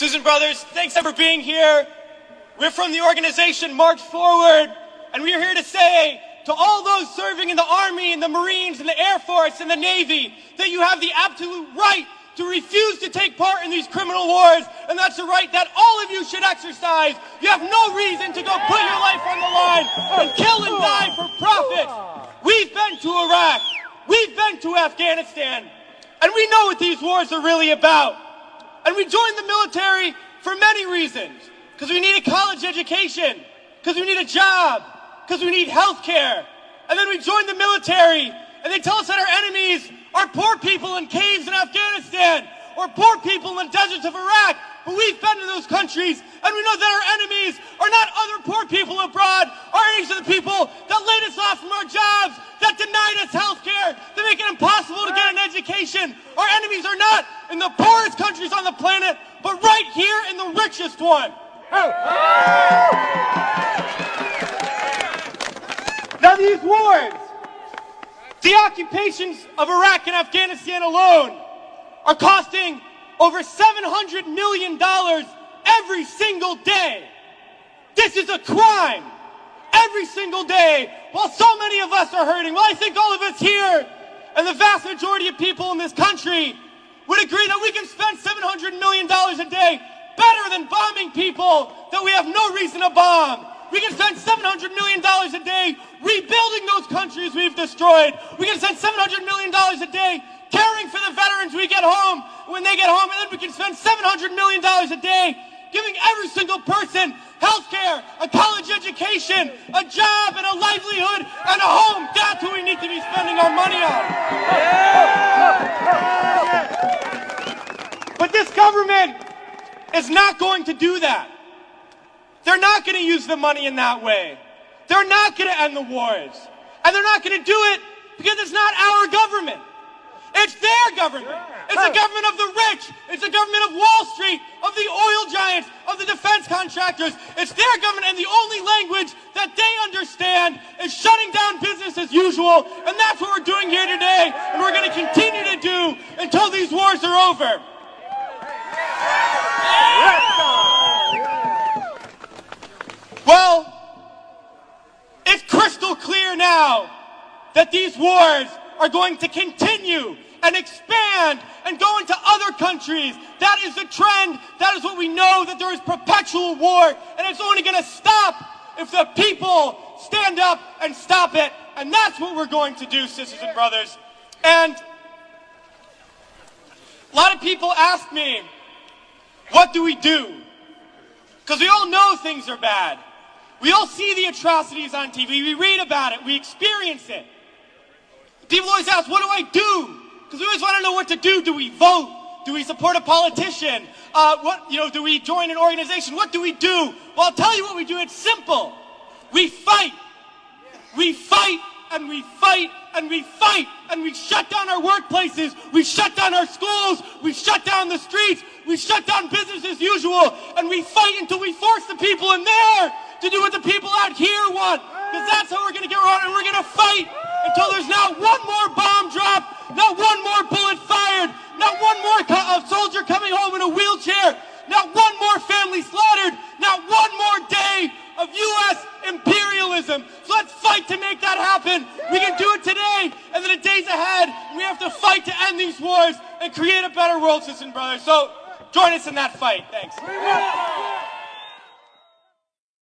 Susan Brothers, thanks for being here. We're from the organization March Forward, and we're here to say to all those serving in the Army and the Marines and the Air Force and the Navy that you have the absolute right to refuse to take part in these criminal wars, and that's a right that all of you should exercise. You have no reason to go put your life on the line and kill and die for profit. We've been to Iraq, we've been to Afghanistan, and we know what these wars are really about. And we joined the military for many reasons. Because we need a college education, because we need a job, because we need health care. And then we joined the military, and they tell us that our enemies are poor people in caves in Afghanistan, or poor people in the deserts of Iraq. But we've been to those countries, and we know that our enemies are not other poor people abroad. Our enemies are the people that laid us off from our jobs, that denied us health care, that make it impossible to get an education. Our enemies are not in the poorest countries on the planet, but right here in the richest one. Now these wars, the occupations of Iraq and Afghanistan alone, are costing over $700 million every single day. This is a crime. Every single day, while so many of us are hurting. Well, I think all of us here, and the vast majority of people in this country, would agree that we can spend $700 million a day better than bombing people that we have no reason to bomb. We can spend $700 million a day rebuilding those countries we've destroyed. We can spend $700 million a day caring for the veterans we get home when they get home. And then we can spend $700 million a day giving every single person health care, a college education, a job, and a livelihood, and a home. That's what we need to be spending our money on. But this government is not going to do that. They're not going to use the money in that way. They're not going to end the wars. And they're not going to do it because it's not our government. It's their government. It's the government of the rich. It's the government of Wall Street, of the oil giants, of the defense contractors. It's their government, and the only language that they understand is shutting down business as usual. And that's what we're doing here today, and we're going to continue to do until these wars are over. Well, it's crystal clear now that these wars are going to continue and expand and go into other countries. That is the trend. That is what we know, that there is perpetual war, and it's only going to stop if the people stand up and stop it. And that's what we're going to do, sisters and brothers. And a lot of people ask me, what do we do? Because we all know things are bad. We all see the atrocities on TV. We read about it. We experience it. People always ask, what do I do? Because we always want to know what to do. Do we vote? Do we support a politician? Do we join an organization? What do we do? Well, I'll tell you what we do. It's simple. We fight. We fight and we fight and we fight. And we shut down our workplaces. We shut down our schools. We shut down the streets. We shut down business as usual. And we fight until we force the people in there to do what the people out here want. Because that's how we're going to get around, and we're going to fight until there's not one more bomb drop, not one more bullet fired, not one more soldier coming home in a wheelchair, not one more family slaughtered, not one more day of U.S. imperialism. So let's fight to make that happen. We can do it today, and then the days ahead, we have to fight to end these wars and create a better world, sisters and brothers. So join us in that fight. Thanks.